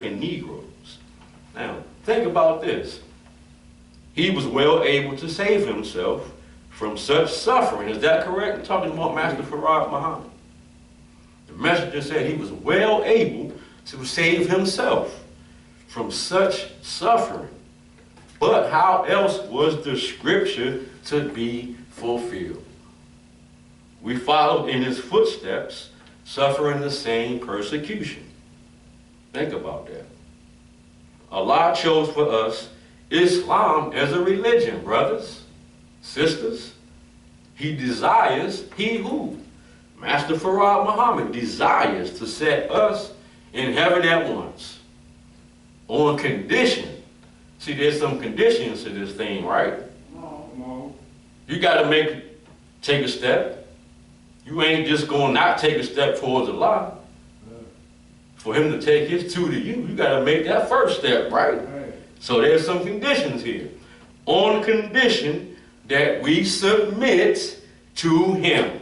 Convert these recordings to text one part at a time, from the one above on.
and Negroes. Now, think about this. He was well able to save himself from such suffering. Is that correct? I'm talking about Master Farad Muhammad. The messenger said he was well able to save himself from such suffering. But how else was the scripture to be fulfilled? We followed in his footsteps, suffering the same persecution. Think about that. Allah chose for us Islam as a religion, brothers, sisters. He who? Master Farad Muhammad desires to set us in heaven at once. On condition. See, there's some conditions to this thing, right? No. You got to take a step. You ain't just going to not take a step towards Allah. For him to take his two to you, you got to make that first step, right? So there's some conditions here. On condition that we submit to him.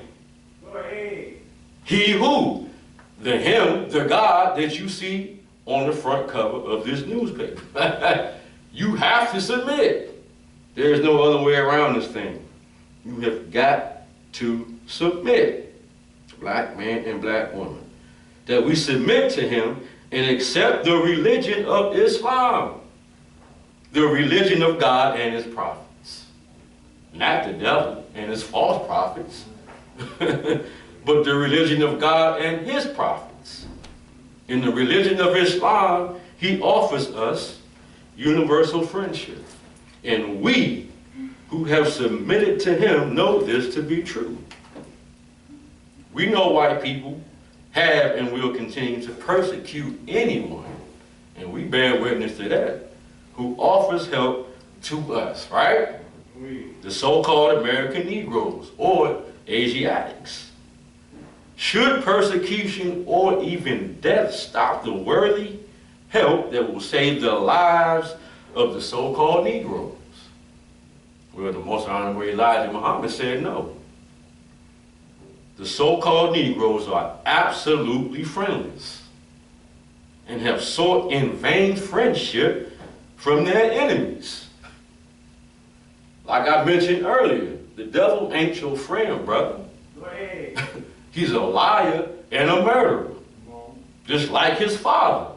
He who? The him, the God that you see on the front cover of this newspaper. You have to submit. There's no other way around this thing. You have got to submit, black man and black woman. That we submit to him and accept the religion of Islam. The religion of God and his prophets. Not the devil and his false prophets. But the religion of God and his prophets. In the religion of Islam, he offers us universal friendship. And we who have submitted to him know this to be true. We know white people have and will continue to persecute anyone, and we bear witness to that, who offers help to us, right? The so-called American Negroes or Asiatics. Should persecution or even death stop the worthy help that will save the lives of the so-called Negroes? Well, the Most Honorable Elijah Muhammad said no. The so-called Negroes are absolutely friendless and have sought in vain friendship from their enemies. Like I mentioned earlier, the devil ain't your friend, brother. He's a liar and a murderer, just like his father.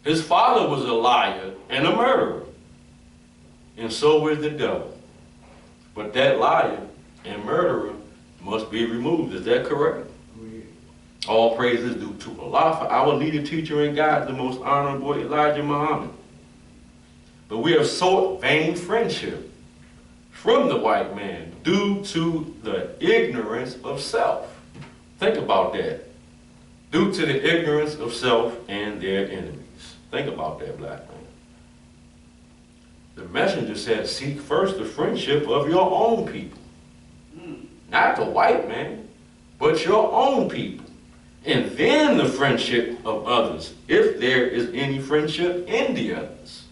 His father was a liar and a murderer, and so is the devil. But that liar and murderer must be removed. Is that correct? All praises due to Allah for our leader, teacher, and guide, the Most Honorable Elijah Muhammad. But we have sought vain friendship from the white man due to the ignorance of self. Think about that. Due to the ignorance of self and their enemies. Think about that, black man. The messenger said, seek first the friendship of your own people. Not the white man, but your own people. And then the friendship of others, if there is any friendship in the others.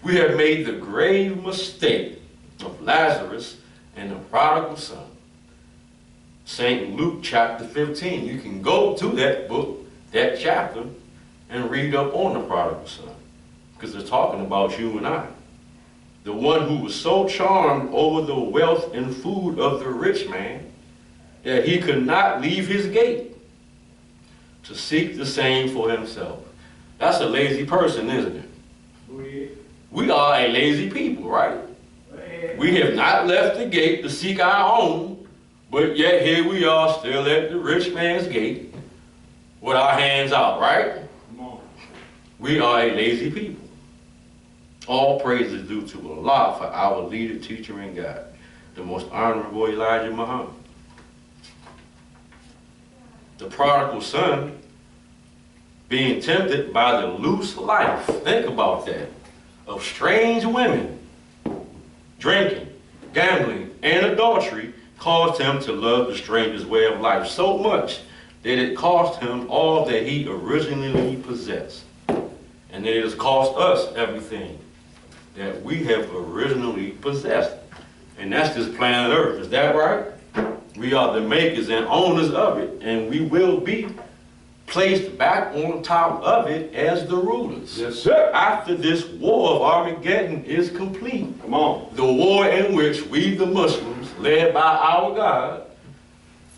We have made the grave mistake of Lazarus and the prodigal son. St. Luke chapter 15. You can go to that book, that chapter, and read up on the prodigal son. Because they're talking about you and I. The one who was so charmed over the wealth and food of the rich man that he could not leave his gate to seek the same for himself. That's a lazy person, isn't it? We are a lazy people, right? We have not left the gate to seek our own, but yet here we are still at the rich man's gate with our hands out, right? We are a lazy people. All praise is due to Allah for our leader, teacher, and guide, the Most Honorable Elijah Muhammad. The prodigal son being tempted by the loose life, think about that, of strange women, drinking, gambling, and adultery caused him to love the stranger's way of life so much that it cost him all that he originally possessed. And that it has cost us everything that we have originally possessed. And that's this planet Earth. Is that right? We are the makers and owners of it, and we will be placed back on top of it as the rulers. Yes, sir. After this war of Armageddon is complete, Come on. the war in which we, the Muslims, led by our God,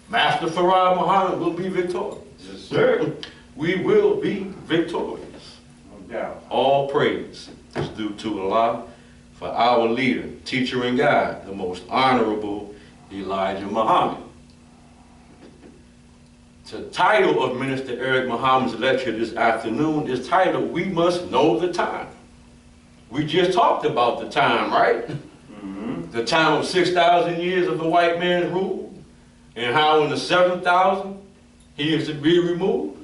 Master Farad Muhammad, will be victorious. Yes, sir. We will be victorious. No doubt. All praise is due to Allah for our leader, teacher, and guide, the most honorable Elijah Muhammad. The title of Minister Eric Muhammad's lecture this afternoon is titled, "We Must Know the Time." We just talked about the time, right? Mm-hmm. The time of 6,000 years of the white man's rule, and how in the 7,000 he is to be removed.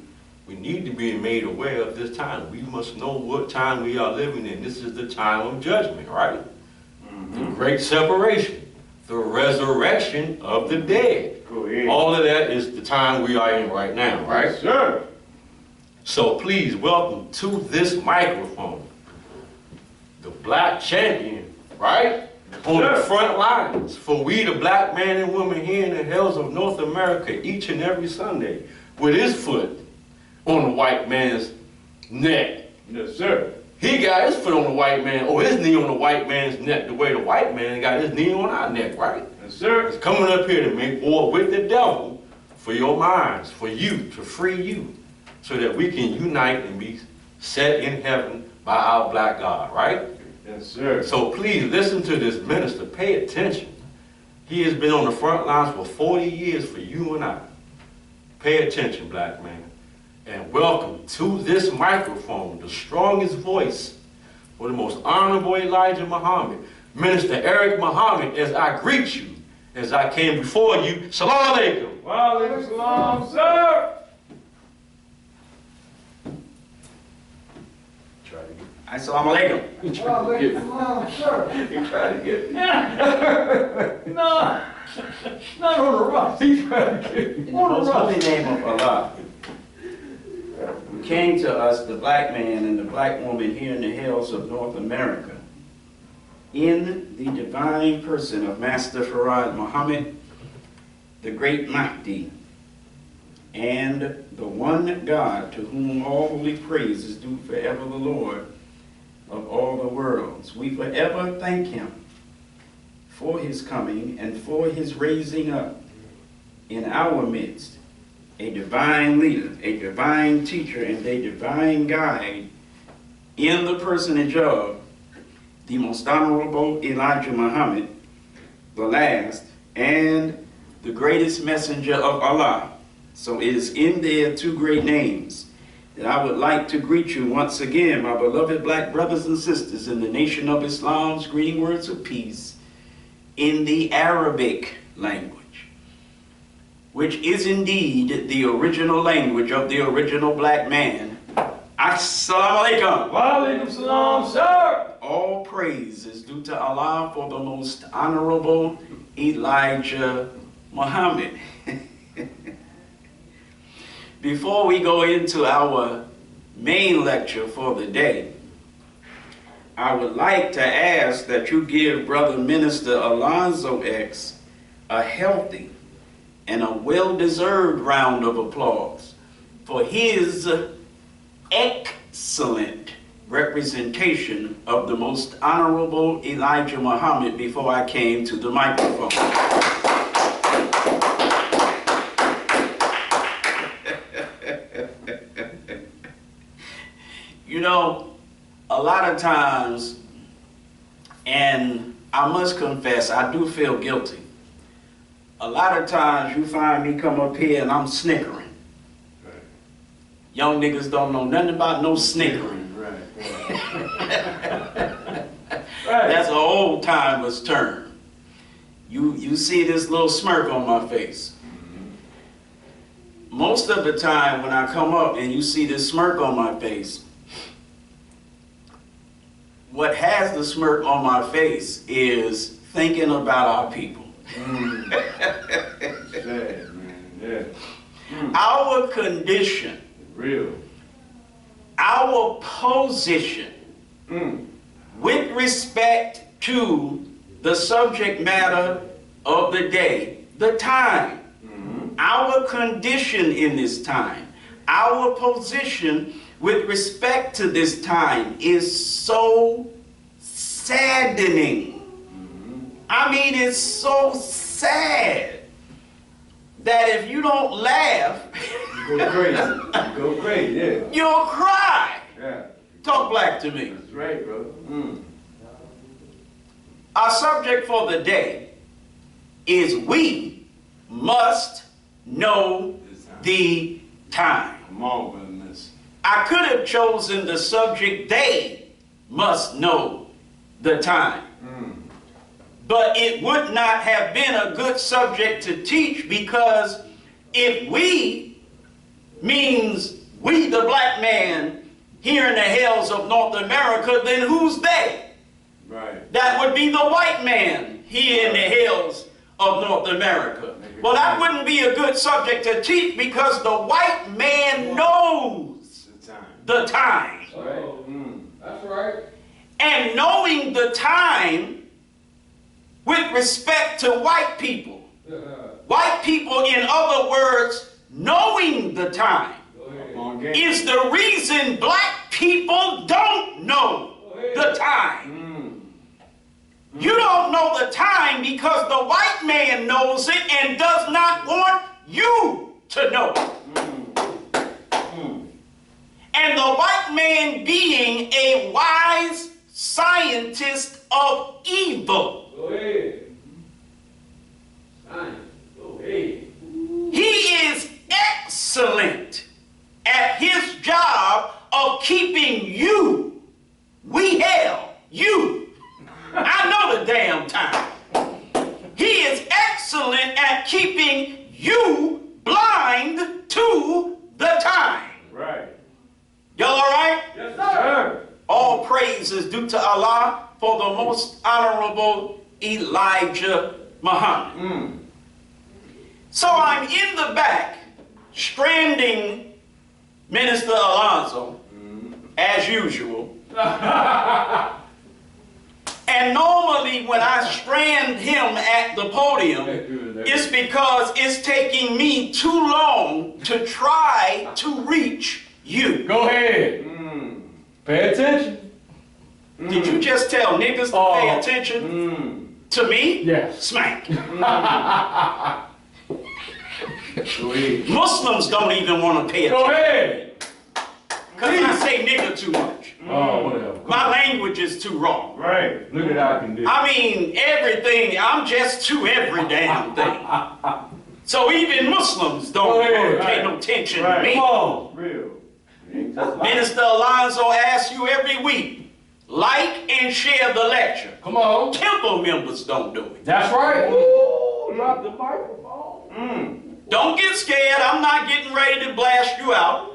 We need to be made aware of this time. We must know what time we are living in. This is the time of judgment, right? Mm-hmm. The great separation, the resurrection of the dead. Go ahead. All of that is the time we are in right now, right? Yes, sir. So please welcome to this microphone the black champion, right? On the front lines for we, the black man and woman here in the hills of North America, each and every Sunday, with his foot on the white man's neck. Yes, sir. He got his foot on the white man, or his knee on the white man's neck, the way the white man got his knee on our neck, right? Yes, sir. It's coming up here to make war with the devil for your minds, for you, to free you, so that we can unite and be set in heaven by our black God, right? Yes, sir. So please listen to this minister, pay attention. He has been on the front lines for 40 years for you and I. Pay attention, black man. And welcome to this microphone, the strongest voice for the most honorable Elijah Muhammad, Minister Eric Muhammad, as I greet you, as I came before you. Shalom alaikum. Wa alaikum salam, sir. Try to get Assalamu alaikum. He tried to get No. Not on the rough. He tried to get In the most holy name of Allah, who came to us, the black man and the black woman here in the hills of North America, in the divine person of Master Farad Muhammad, the great Mahdi, and the one God to whom all holy praise is due forever, the Lord of all the worlds. We forever thank him for his coming and for his raising up in our midst a divine leader, a divine teacher, and a divine guide in the personage of the most honorable Elijah Muhammad, the last and the greatest messenger of Allah. So it is in their two great names that I would like to greet you once again, my beloved black brothers and sisters, in the nation of Islam's greeting words of peace in the Arabic language, which is indeed the original language of the original black man. Assalamu alaikum. Wa alaikum salam, sir. All praise is due to Allah for the most honorable Elijah Muhammad. Before we go into our main lecture for the day, I would like to ask that you give Brother Minister Alonzo X a healthy and a well-deserved round of applause for his excellent representation of the most honorable Elijah Muhammad before I came to the microphone. You know, a lot of times, and I must confess, I do feel guilty. A lot of times you find me come up here and I'm snickering. Right. Young niggas don't know nothing about no snickering. Right. That's an old timer's term. You see this little smirk on my face. Most of the time when I come up and you see this smirk on my face, what has the smirk on my face is thinking about our people. Sad, man. Yeah. Our condition, Real. our position with respect to the subject matter of the day, the time, our condition in this time, our position with respect to this time is so saddening. I mean, it's so sad that if you don't laugh, You go crazy. You go crazy, yeah. you'll cry. Yeah. Talk black to me. That's right, brother. Our subject for the day is we must know the time. Come on, brother, miss. I could have chosen the subject they must know the time. But it would not have been a good subject to teach, because if we means we the black man here in the hills of North America, then who's they? Right. That would be the white man here in the hills of North America. Well, that wouldn't be a good subject to teach, because the white man knows The time. the time. Right. That's right. And knowing the time with respect to white people. White people, in other words, knowing the time Come on, get is the reason black people don't know the time. You don't know the time because the white man knows it and does not want you to know it. And the white man, being a wise scientist of evil, Go ahead. Science. Go ahead. he is excellent at his job of keeping you, you. I know the damn time. He is excellent at keeping you blind to the time. Right. Y'all all right? Yes, Sir. All praise is due to Allah for the most honorable Elijah Muhammad. So I'm in the back, stranding Minister Alonzo, as usual. And normally when I strand him at the podium, it's because it's taking me too long to try to reach you. Go ahead. Pay attention. Did you just tell niggas to pay attention to me? Yes. Smack. Go ahead. Muslims don't even want to pay Go attention ahead. because I say nigga too much. Oh, whatever. My language is too wrong. Right. Look at our condition. I mean, everything, I'm just to every damn thing. So even Muslims don't Go ahead. want to pay no attention Right. to me. Come on. Real. Ain't just like Minister Alonzo asks you every week, like and share the lecture. Come on. Temple members don't do it. That's right. Ooh, drop the microphone. Don't get scared. I'm not getting ready to blast you out.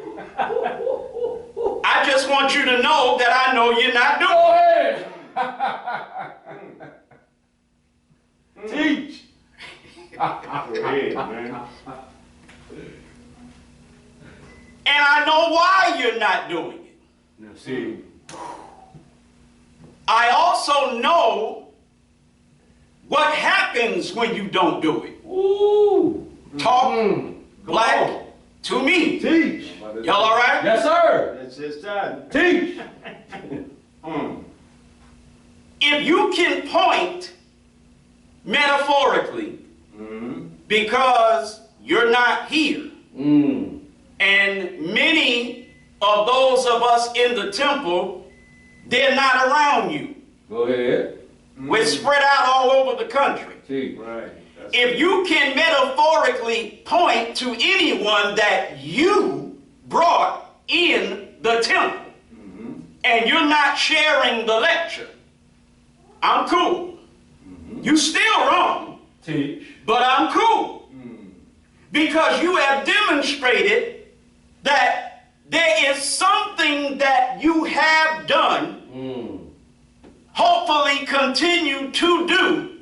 I just want you to know that I know you're not doing Go it. ahead. Teach. Go ahead, man. And I know why you're not doing it. Now see. I also know what happens when you don't do it. Ooh. Talk black on. to me. Teach. Y'all all right? Yes, sir. It's his time. Teach. If you can point metaphorically, because you're not here, and many of those of us in the temple, they're not around you. Go ahead. We're spread out all over the country. Teach. Right. That's If you can metaphorically point to anyone that you brought in the temple, and you're not sharing the lecture, I'm cool. You still wrong, Teach. but I'm cool. Because you have demonstrated that there is something that you have done, hopefully continue to do,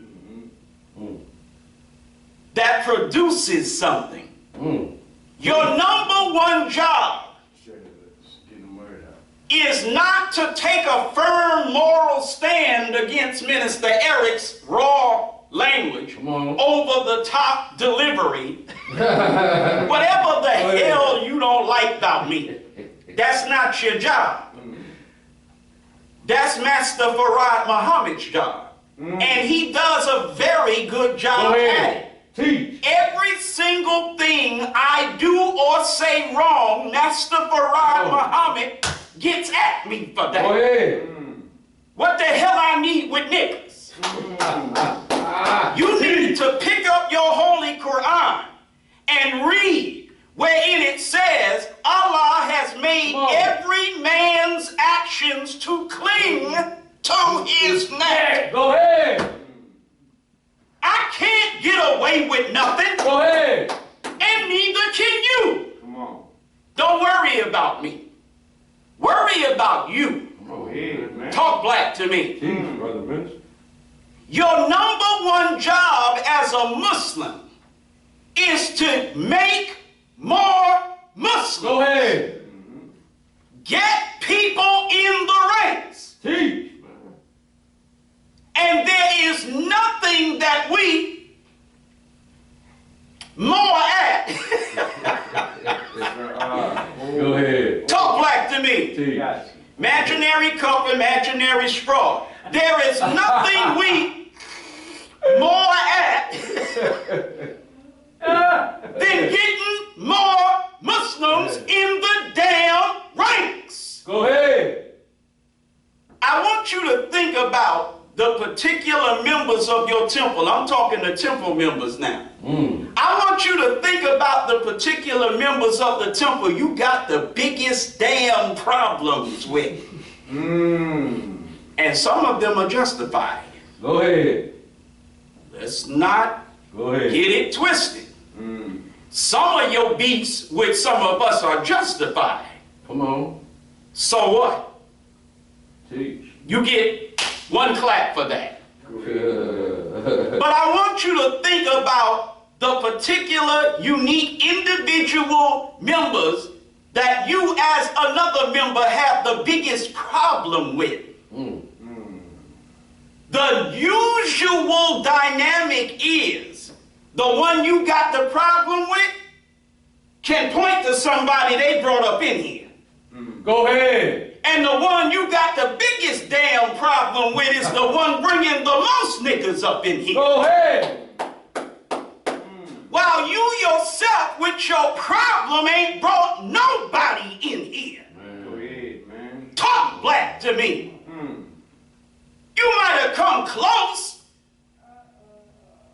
that produces something. Your number one job getting the word out. is not to take a firm moral stand against Minister Eric's raw language, Come on. over the top delivery Whatever the hell you don't like about me, that's not your job. That's Master Farad Muhammad's job. And he does a very good job at it. Teach. Every single thing I do or say wrong, Master Farad Muhammad gets at me for that. Go ahead. What the hell I need with niggas? You need to pick up your Holy Quran and read wherein it says Allah has made every man's actions to cling to his neck. Go ahead. I can't get away with nothing, Go ahead. and neither can you. Come on. Don't worry about me. Worry about you. Go ahead, man. Talk black to me. Teach, brother minister. Your number one job as a Muslim is to make more Muslims. Go ahead. Get people in the ranks. Teach. And there is nothing that we more at. Go ahead. Talk black to me. Teach. Gotcha. Imaginary cup, imaginary straw. There is nothing we more at than getting more Muslims in the damn ranks. Go ahead. I want you to think about the particular members of your temple. I'm talking to temple members now. I want you to think about the particular members of the temple you got the biggest damn problems with. And some of them are justified. Go ahead. Let's not Go ahead. get it twisted. Some of your beefs with some of us are justified. Come on. So what? Teach. You get one clap for that. Go But I want you to think about the particular, unique, individual members that you as another member have the biggest problem with. The usual dynamic is the one you got the problem with can point to somebody they brought up in here. Go ahead. And the one you got the biggest damn problem with is the one bringing the most niggas up in here. Go ahead. While you yourself with your problem ain't brought nobody in here. Go ahead, man. Talk black to me. You might have come close,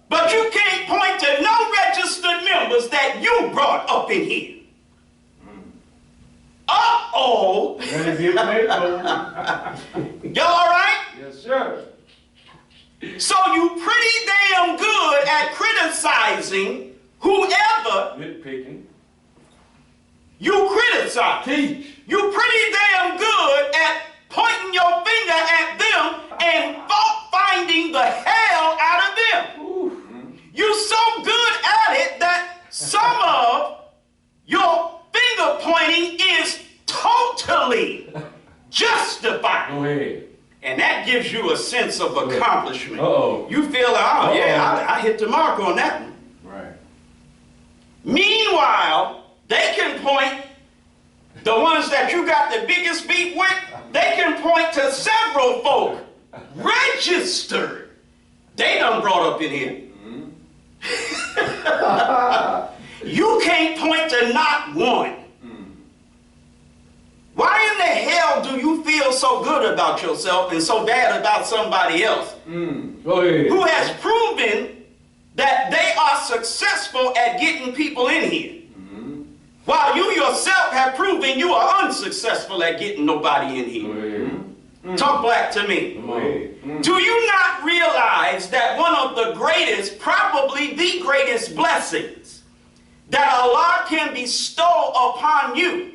but you can't point to no registered members that you brought up in here. Uh-oh. Ready to get paid, Y'all all right? Yes, sir. So you pretty damn good at criticizing whoever Nitpicking. you criticize. Teach. You pretty damn good at pointing your finger at them and finding the hell out of them. You so good at it that some of your finger pointing is totally justified. Go ahead. And that gives you a sense of accomplishment. Uh-oh. You feel like, oh yeah, I hit the mark on that one. Right. Meanwhile, they can point, the ones that you got the biggest beef with, they can point to several folk registered. They done brought up in here. You can't point to not one. Why in the hell do you feel so good about yourself and so bad about somebody else Go ahead. who has proven that they are successful at getting people in here? While you yourself have proven you are unsuccessful at getting nobody in Go here. ahead. Talk black to me. Come on. Do you not realize that one of the greatest, probably the greatest blessings that Allah can bestow upon you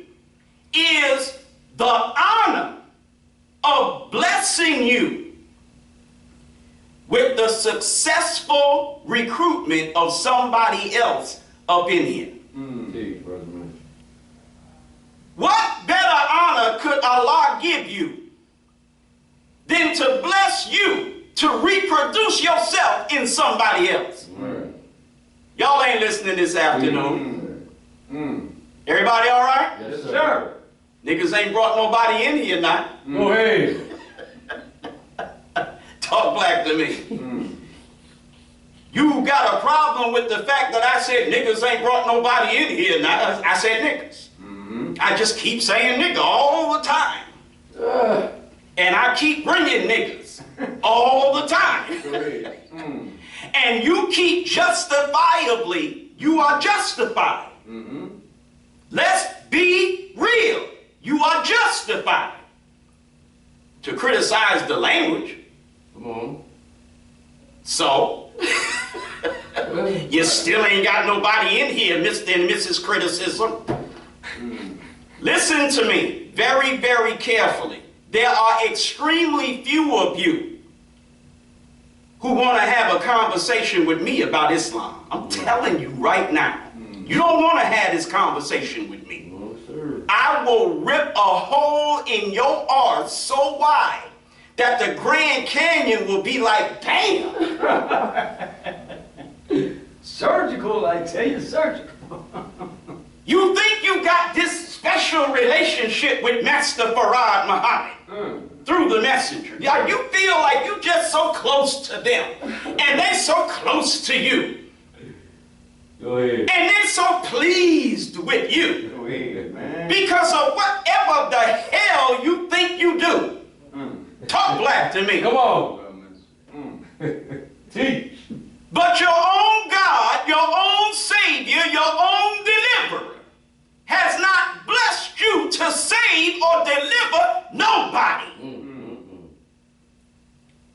is the honor of blessing you with the successful recruitment of somebody else up in here? Teach, brother minister. What better honor could Allah give you than to bless you to reproduce yourself in somebody else? Right. Y'all ain't listening this afternoon. Everybody all right? Yes, Sir. Niggas ain't brought nobody in here now. Go ahead. Talk black to me. You got a problem with the fact that I said niggas ain't brought nobody in here now. I said niggas. I just keep saying nigga all the time. And I keep bringing niggas all the time. Go ahead. And you keep justifiably, you are justified. Let's be real. You are justified to criticize the language. Come on. So, you still ain't got nobody in here, Mr. and Mrs. Criticism. Listen to me very, very carefully. There are extremely few of you who want to have a conversation with me about Islam. I'm telling you right now. You don't want to have this conversation with me. No, sir. I will rip a hole in your arse so wide that the Grand Canyon will be like, damn. Surgical, I tell you, surgical. You think you got this special relationship with Master Farad Muhammad through the messenger. Yeah, you feel like you just so close to them and they so close to you. Go ahead. And they're so pleased with you Go ahead, man. because of whatever the hell you think you do. Talk black to me. Come on. Teach. But your own God, your own Savior, your own deliverer has not blessed you to save or deliver nobody.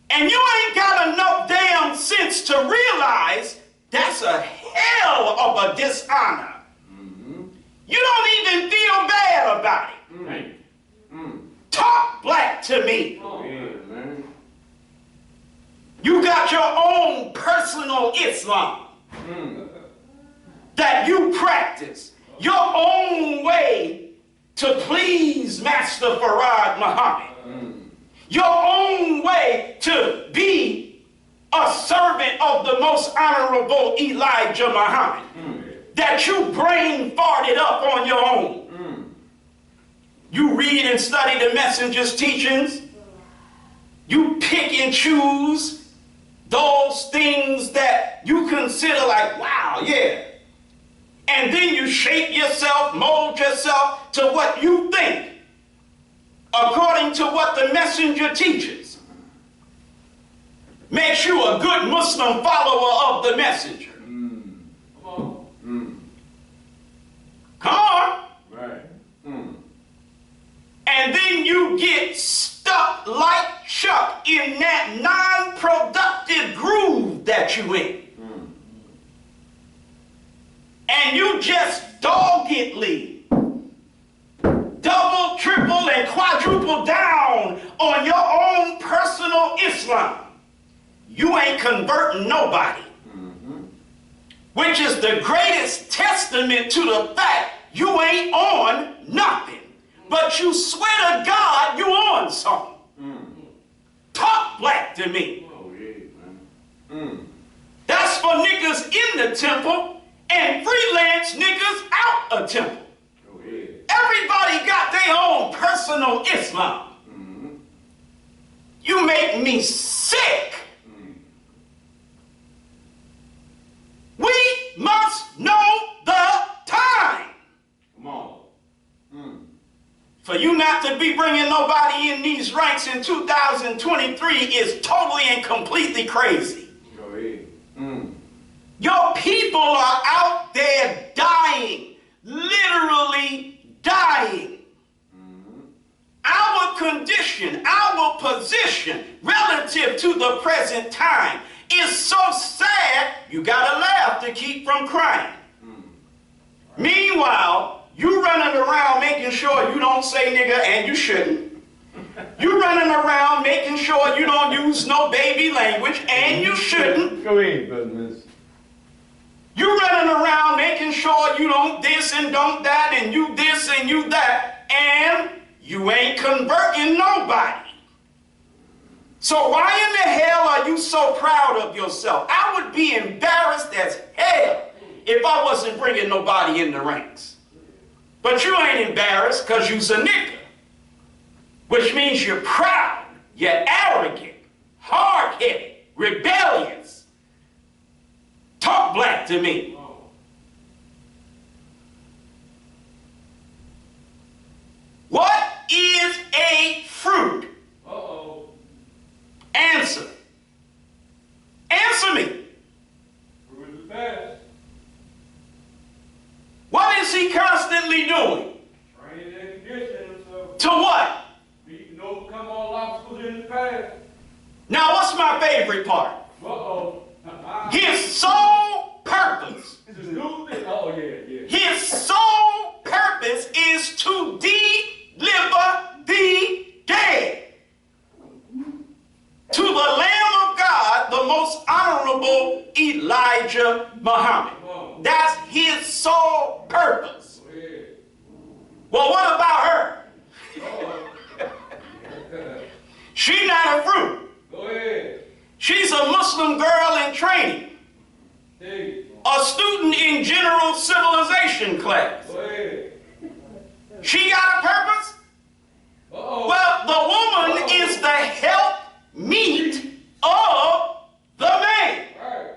And you ain't got enough damn sense to realize that's a hell of a dishonor. You don't even feel bad about it. Right. Talk black to me. Go ahead, man. You got your own personal Islam that you practice, your own way to please Master Farad Muhammad, your own way to be a servant of the most honorable Elijah Muhammad, that you brain farted up on your own. You read and study the messenger's teachings. You pick and choose those things that you consider like, wow, yeah. And then you shape yourself, mold yourself to what you think, according to what the messenger teaches. Makes you a good Muslim follower of the messenger. Come on. Right. And then you get stuck like Chuck in that non-productive groove that you in. And you just doggedly double, triple, and quadruple down on your own personal Islam. You ain't converting nobody. Which is the greatest testament to the fact you ain't on nothing. But you swear to God you on something. Talk black to me. Go ahead, man. That's for niggas in the temple and freelance niggas out of temple. Go ahead. Everybody got their own personal Islam. You make me sick. We must know the time. Come on. For you not to be bringing nobody in these ranks in 2023 is totally and completely crazy. Go ahead. Your people are out there dying, literally dying. Our condition, our position relative to the present time is so sad, you gotta laugh to keep from crying. Meanwhile, you running around making sure you don't say nigga, and you shouldn't. You running around making sure you don't use no baby language, and you shouldn't. Go ahead, business. You running around making sure you don't this and don't that, and you this and you that, and you ain't converting nobody. So why in the hell are you so proud of yourself? I would be embarrassed as hell if I wasn't bringing nobody in the ranks. But you ain't embarrassed because you's a nigga, which means you're proud, you're arrogant, hard-headed, rebellious. Talk black to me. What is a fruit? Uh-oh. Answer. Answer me. Fruit of the past. What is he constantly doing? Training and conditioning himself. To what? He can overcome all obstacles in the past. Now, what's my favorite part? Uh-oh. His sole purpose. It's a new thing. Oh, yeah, yeah. His sole purpose is to deliver the dead to the Lamb of God, the most honorable Elijah Muhammad. That's his sole purpose. Go ahead. Well, what about her? Uh-oh. She's not a fruit. Go ahead. She's a Muslim girl in training, Hey, a student in general civilization class. go ahead. She got a purpose? Uh-oh. Well, the woman is the help meet of the man. Right.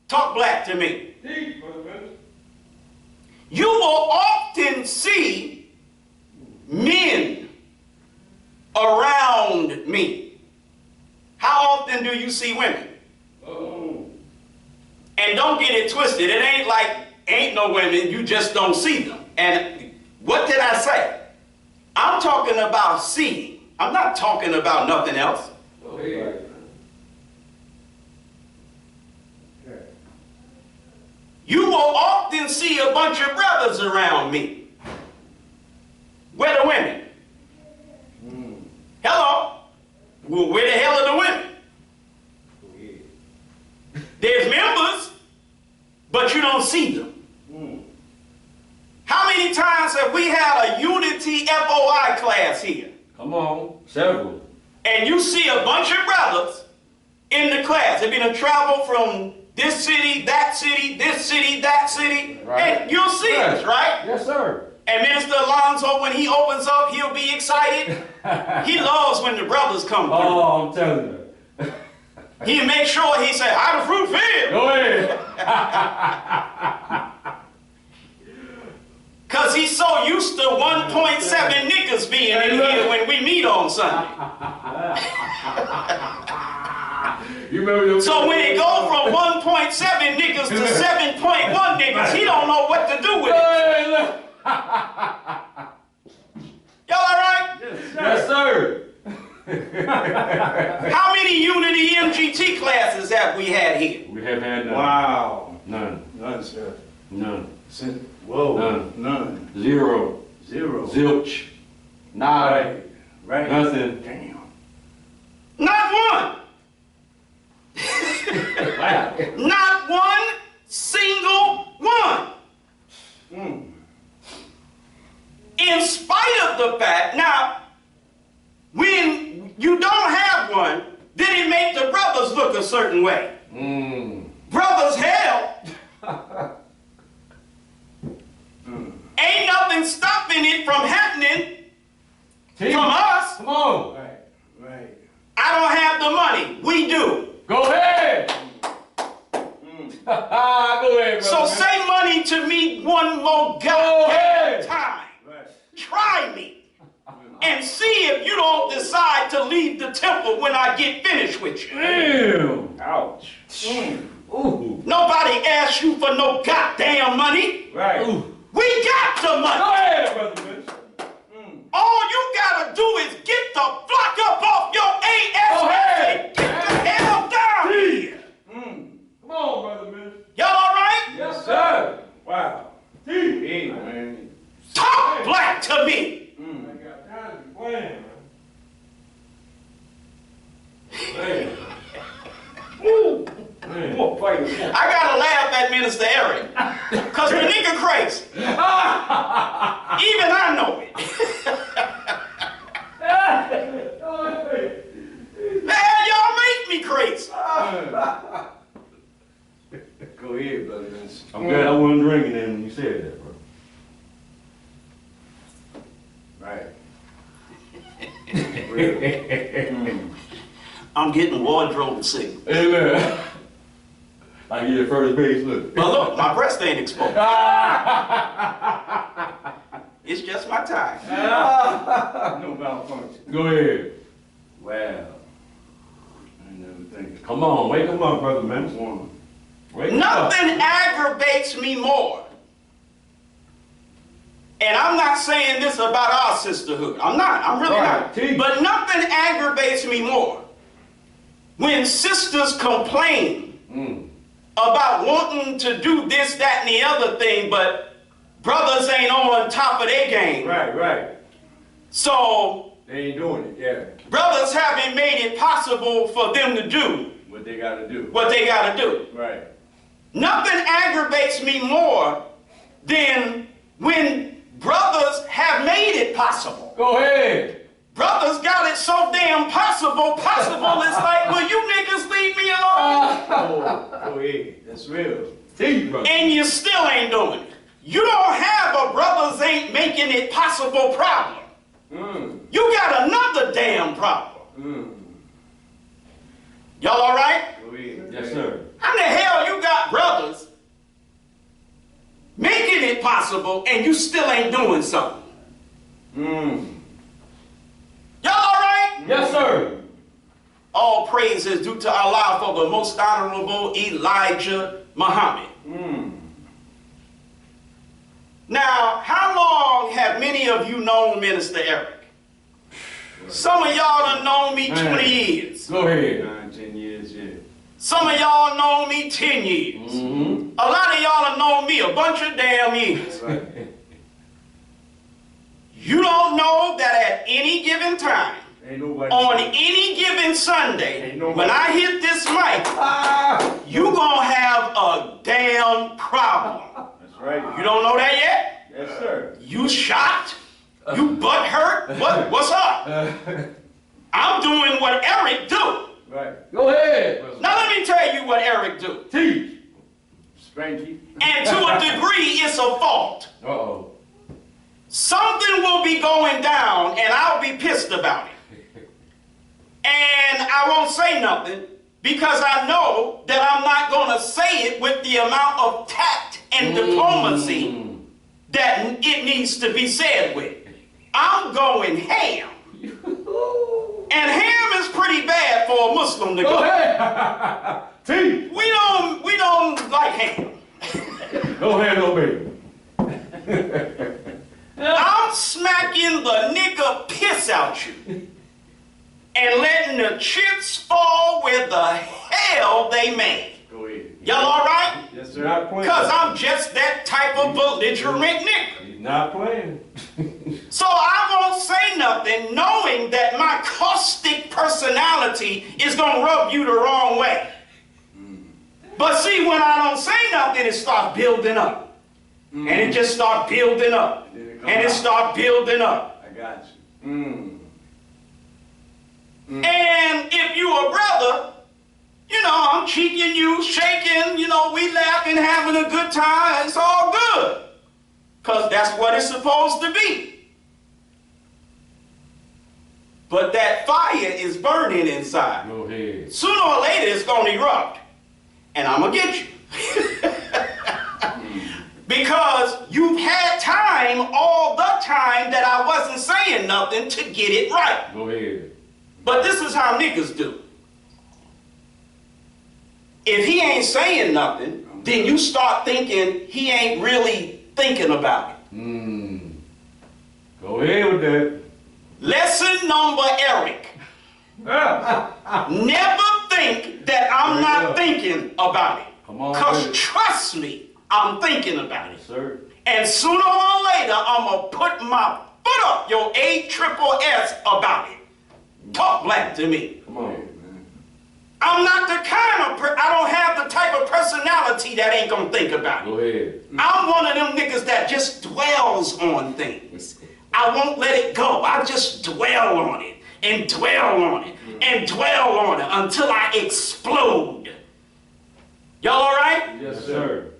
Talk black to me. Deep, brother minister. You will often see men around me. How often do you see women? Uh-oh. And don't get it twisted. It ain't like ain't no women, you just don't see them. And what did I say? I'm talking about seeing. I'm not talking about nothing else. Go ahead. You will often see a bunch of brothers around me. Where the women? Hello? Well, where the hell are the women? There's members, but you don't see them. How many times have we had a Unity FOI class here? Come on. Several. And you see a bunch of brothers in the class. They've been to travel from this city, that city, this city, that city. Right. And you'll see us, right? Yes, sir. And Minister Alonzo, when he opens up, he'll be excited. He loves when the brothers come through. Oh, I'm telling you. He'll make sure he say, how the fruit feel? Go ahead. Because he's so used to 1.7 niggas being in here when we meet on Sunday. You remember them? So when it goes from 1.7 niggas to 7.1 niggas, he don't know what to do with it. Hey, look. Y'all all right? Yes, sir. How many Unity MGT classes have we had here? We have had none. Wow. None. None, sir. None. Whoa. None. None. Zero. Zero. Zilch. Nada. Right. Nothing. Damn. Not one. Wow. Not one single one. In spite of the fact, now, when you don't have one, then it make the brothers look a certain way. Brothers, hell, ain't nothing stopping it from happening from us. Come on. Right. Right. I don't have the money. We do. Go ahead. Go ahead, brother. So say money to me one more Go ahead. goddamn time. Right. Try me and see if you don't decide to leave the temple when I get finished with you. Damn. Ouch. Ooh. Nobody asked you for no goddamn money. Right. Ooh. We got the Go money. ahead, brother minister. All you gotta do is get the flock up off your ass Go ahead. and get the hell down here. Come on, brother minister. Y'all all right? Yes, sir. Wow. Hey, man. Talk black to me. I ain't got time to be playing, man. Woo. Man. I gotta laugh at Minister Eric, cause the nigga crazy. Even I know it. Man, y'all make me crazy. Go ahead, brother. I'm good. I'm getting wardrobe sick. Amen. I get your first base look. But look, my breast ain't exposed. It's just my time. No malfunction. Go ahead. Wow. I ain't never think Come on, wake him up, brother of man. woman. Wake him up. Nothing aggravates me more. And I'm not saying this about our sisterhood. I'm not. I'm really Right, not. teach. But nothing aggravates me more when sisters complain about wanting to do this, that, and the other thing, but brothers ain't on top of their game. Right. So They ain't doing it, yeah. brothers haven't made it possible for them to do What they gotta do. what they got to do. Right. Nothing aggravates me more than when brothers have made it possible. Go ahead. Brothers got it so damn possible, it's like, will you niggas leave me alone? Oh, go ahead. That's real. Teach, brother. And you still ain't doing it. You don't have a brothers ain't making it possible problem. You got another damn problem. Y'all all right? Go ahead. Yes, sir. How the hell you got brothers making it possible and you still ain't doing something? Y'all all right? Yes, sir. All praise is due to Allah for the most honorable Elijah Muhammad. Now, how long have many of you known Minister Eric? Some of y'all done known me 20 years. Go ahead. 9, 10 years, yeah. Some of y'all known me 10 years. A lot of y'all have known me a bunch of damn years. Right. You don't know that at any given time, Ain't nobody. on any given Sunday, Ain't nobody- when I hit this mic, you gonna have a damn problem. That's right. You don't know that yet? Yes, sir. You shocked? You butt hurt? What's up? I'm doing what Eric do. Right. Go ahead. brother. Now let me tell you what Eric do. Teach. Spanky. And to a degree, it's a fault. Uh-oh. Something will be going down and I'll be pissed about it. And I won't say nothing because I know that I'm not going to say it with the amount of tact and diplomacy that it needs to be said with. I'm going ham. And ham is pretty bad for a Muslim to Go go. ahead. Teach. We don't like ham. Go ahead, no baby. I'm smacking the nigga piss out you and letting the chips fall where the hell they may. Go ahead. Y'all all right? Yes, sir. Not playing. Because I'm just that type of belligerent nigga. He's not playing. So I won't say nothing knowing that my caustic personality is going to rub you the wrong way. But see, when I don't say nothing, it starts building up. And it just starts building up. And it starts building up. I got you. And if you a brother, you know, I'm cheeking you, shaking, you know, we laughing, having a good time. It's all good. Because that's what it's supposed to be. But that fire is burning inside. Go ahead. Sooner or later, it's going to erupt. And I'm going to get you. Because you've had time all the time that I wasn't saying nothing to get it right. Go ahead. But this is how niggas do. If he ain't saying nothing, then you start thinking he ain't really thinking about it. Go ahead with that. Lesson number, Eric. Never think that I'm not thinking about it. Come on, Because baby. trust me, I'm thinking about it. Sir. And sooner or later, I'm going to put my foot up your ASSS about it. Talk black to me. Come on. I'm not the kind of I don't have the type of personality that ain't going to think about it. Go ahead. I'm one of them niggas that just dwells on things. I won't let it go. I just dwell on it and dwell on it and dwell on it until I explode. Y'all all right? Yes, sir.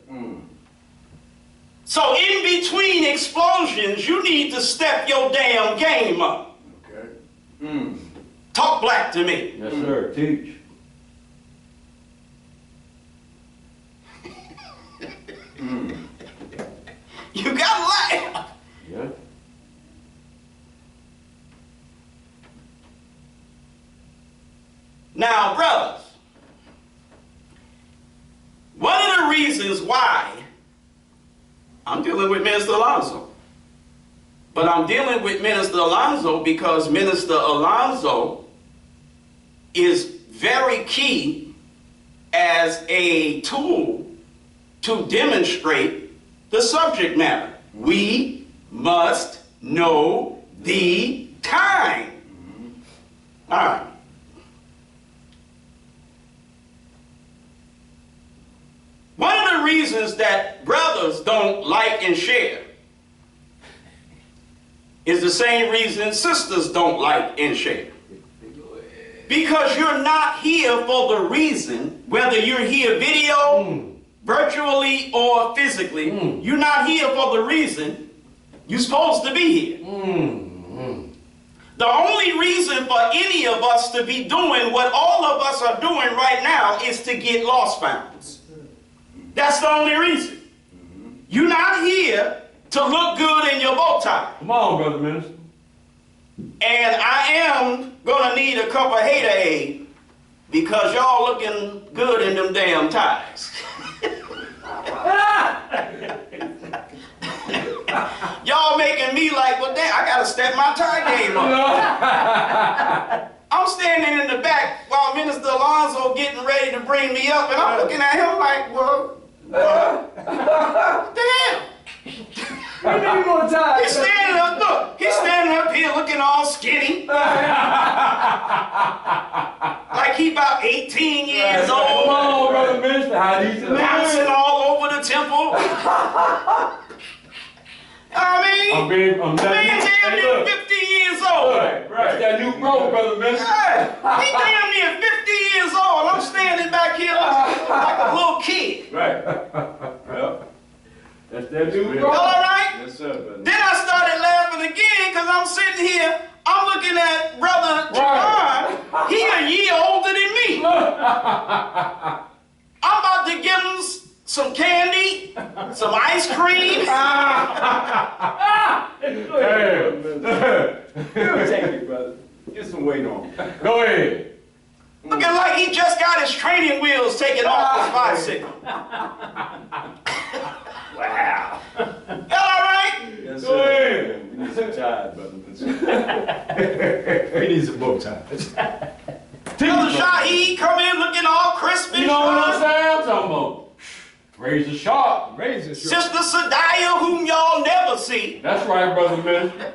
So in between explosions, you need to step your damn game up. Okay. Talk black to me. Yes, sir. Teach. You gotta laugh. Yeah. Now, brothers, one of the reasons why I'm dealing with Minister Alonzo, but I'm dealing with Minister Alonzo because Minister Alonzo is very key as a tool to demonstrate the subject matter. We must know the time. All right. One of the reasons that brothers don't like and share is the same reason sisters don't like and share. Because you're not here for the reason, whether you're here video, virtually, or physically, you're not here for the reason you're supposed to be here. The only reason for any of us to be doing what all of us are doing right now is to get lost founds. That's the only reason. You're not here to look good in your bow tie. Come on, Brother Minister. And I am going to need a cup of haterade because y'all looking good in them damn ties. Y'all making me like, well, damn, I got to step my tie game up. I'm standing in the back while Minister Alonzo getting ready to bring me up, and I'm looking at him like, well, damn. He's standing up, look, he's standing up here looking all skinny. Like he about 18 years old. Come on, Brother Minister. How do you Bouncing all over the temple. I'm damn near 50 years old. Right. That new growth, Brother Minister. He damn near 50 years old. I'm standing back here like a little kid. Right. Yep. That's that new growth. All right? Yes, sir, brother. Then I started laughing again because I'm sitting here. I'm looking at Brother Javon. He a year older than me. I'm about to give him some candy, some ice cream. Take it, brother. Get some weight on. Go ahead. Looking like he just got his training wheels taken off his bicycle. Wow. All right? Yes, Go ahead. sir. We need some ties, brother. We need some bow ties. Brother Shaheed come in looking all crisp and You know what I'm sharp. saying? I'm talking about razor sharp. Razor sharp. Sister Sadiah, whom y'all never see. That's right, Brother Minister.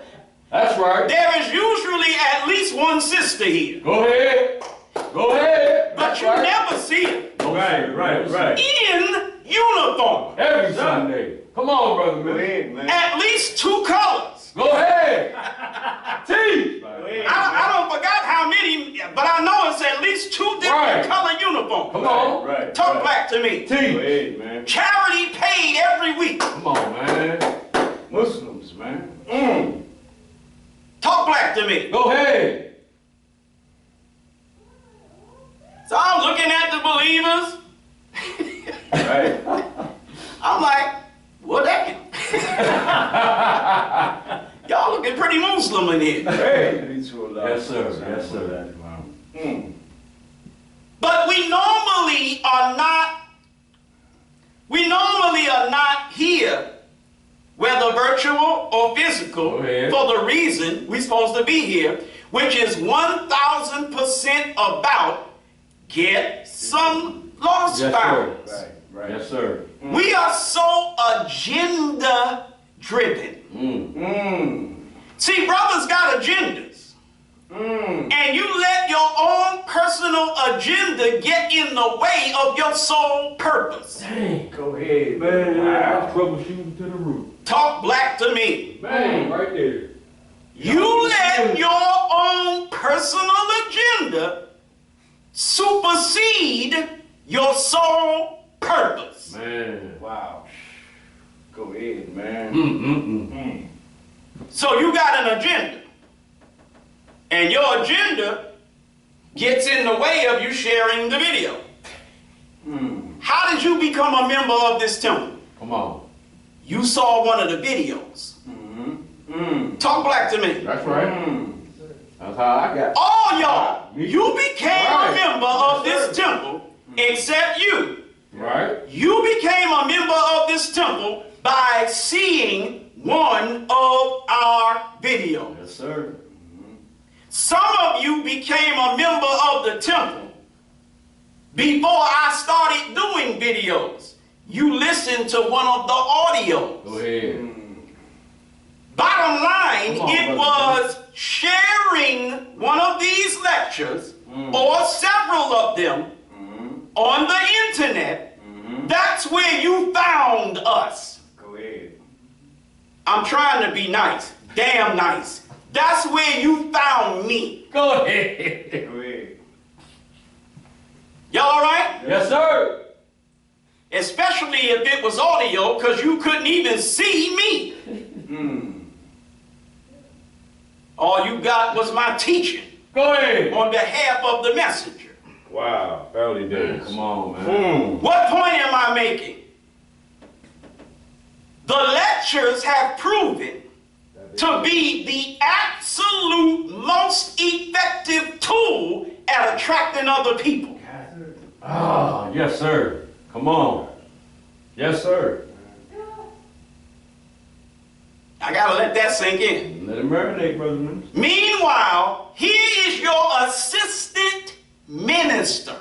That's right. There is usually at least one sister here. Go ahead. Go ahead. But you never see her Right. in uniform. Every Sunday. Come on, Brother Go Minister. ahead, man. At least 2 colors. Go ahead. Teach. Go ahead. I don't forgot how many, but I know it's at least 2 different Right. color uniforms. Come on. Right. Talk black to me. Go Teach. ahead, man. Charity paid every week. Come on, man. Muslims, man. Talk black to me. Go ahead. So I'm looking at the believers. Right. I'm like, well, damn. Y'all looking pretty Muslim in here. Hey. Need to allow Yes, sir. us to Yes, sir. that, wow. But we normally are not here, whether virtual or physical, Go ahead. for the reason we're supposed to be here, which is 1000% about get some lost Yes, found. sir. Right. Yes, sir. We are so agenda driven. See, brothers got agendas. And you let your own personal agenda get in the way of your sole purpose. Dang. Go ahead, Man, Wow. I'm troubleshooting to the root. Talk black to me. Bang, right there. You let your own personal agenda supersede your sole purpose. Man. Wow. Go ahead, man. So you got an agenda. And your agenda gets in the way of you sharing the video. How did you become a member of this temple? Come on. You saw one of the videos. Talk black to me. That's right. That's how I got. All y'all, you became a Right. member of Yes, this temple, except you. Right? You became a member of this temple by seeing one of our videos. Yes, sir. Some of you became a member of the temple before I started doing videos. You listened to one of the audios. Go ahead. Bottom line, Come on, it brother. was sharing one of these lectures or several of them on the internet. That's where you found us. Go ahead. I'm trying to be nice, damn nice. That's where you found me. Go ahead. Go ahead. Y'all all right? Yes, sir. Especially if it was audio, because you couldn't even see me. All you got was my teaching Go ahead. on behalf of the messenger. Wow. Early days. Come on, man. What point am I making? The lectures have proven to be the absolute most effective tool at attracting other people. Ah, yes, sir. Come on. Yes, sir. I gotta let that sink in. Let it marinate, brother man. Meanwhile, here is your assistant minister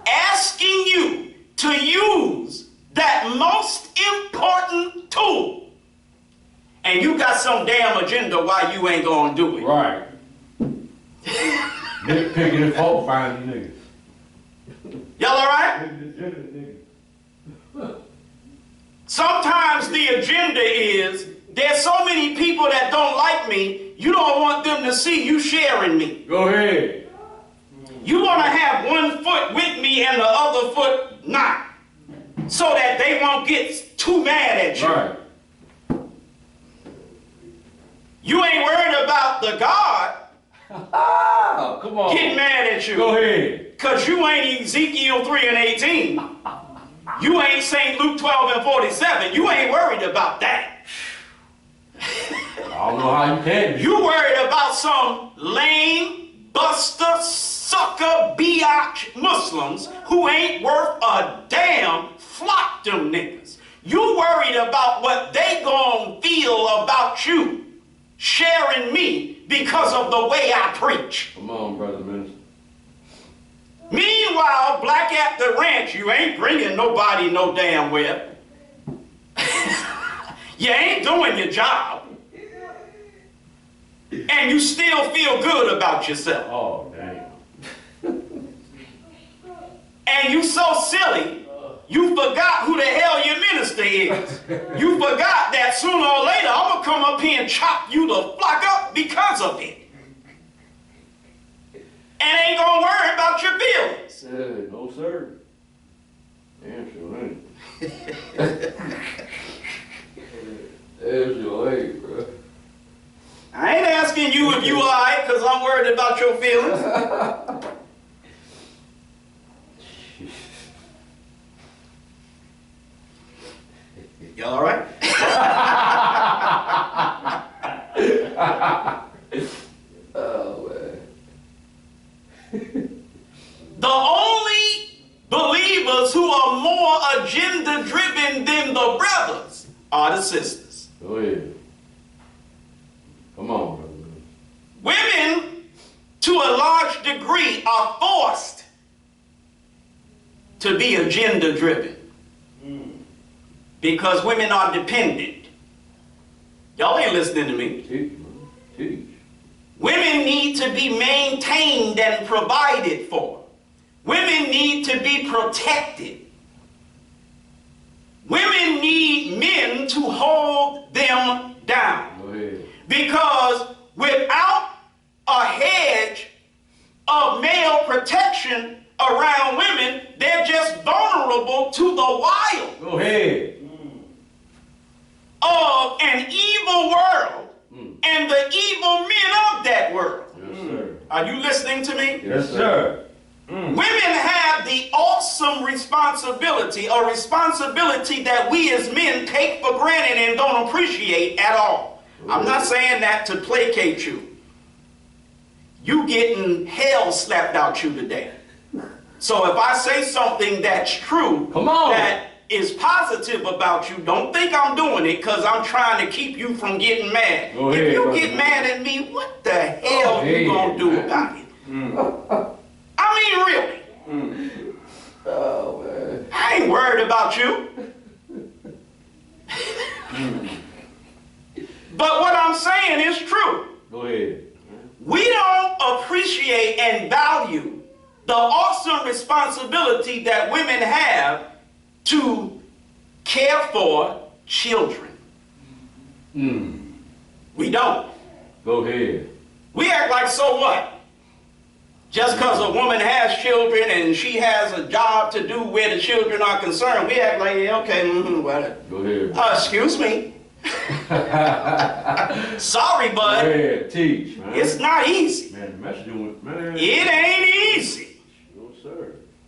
asking you to use that most important tool. And you got some damn agenda why you ain't gonna do it. Right. Nitpicking and fault finding niggas. Y'all all right? Sometimes the agenda is there's so many people that don't like me, you don't want them to see you sharing me. Go ahead. You want to have one foot with me and the other foot not, so that they won't get too mad at you. Right. You ain't worried about the God Oh, come on. getting mad at you. Go ahead. Because you ain't Ezekiel 3 and 18. You ain't St. Luke 12 and 47. You ain't worried about that. I don't know how you can be. You worried about some lame, buster, sucker, biatch Muslims who ain't worth a damn. Flock them niggas. You worried about what they gon' feel about you sharing me because of the way I preach. Come on, brother minister. Meanwhile, black at the ranch, you ain't bringing nobody no damn where. You ain't doing your job. And you still feel good about yourself. Oh, damn. And you so silly, you forgot who the hell your minister is. You forgot that sooner or later I'm gonna come up here and chop you the flock up because of it. And ain't gonna worry about your feelings. No, sir. Damn sure ain't. There's your way, bro. I ain't asking you if you all right, because I'm worried about your feelings. Y'all all right? Oh, man. The only believers who are more agenda-driven than the brothers are the sisters. Go ahead. Come on, brother. Women, to a large degree, are forced to be agenda-driven because women are dependent. Y'all ain't listening to me. Teach, man. Teach. Women need to be maintained and provided for. Women need to be protected. Women need men to hold them down. Go ahead. Because without a hedge of male protection around women, they're just vulnerable to the wild Go ahead. of an evil world and the evil men of that world. Yes, sir. Are you listening to me? Yes, sir. Women have the awesome responsibility, a responsibility that we as men take for granted and don't appreciate at all. I'm not saying that to placate you. You getting hell slapped out you today. So if I say something that's true, Come on. that is positive about you, don't think I'm doing it because I'm trying to keep you from getting mad. Go If ahead, you brother. get mad at me, what the hell you ahead, gonna do man. about it? I mean, really. Oh, man. I ain't worried about you. But what I'm saying is true. Go ahead. We don't appreciate and value the awesome responsibility that women have to care for children. We don't. Go ahead. We act like, so what? Just because a woman has children and she has a job to do where the children are concerned, we act like, yeah, okay, whatever. Go ahead. Excuse me. Sorry, Go bud. ahead. Teach, man. It's not easy. Man, the message, man. It ain't easy. No, sir.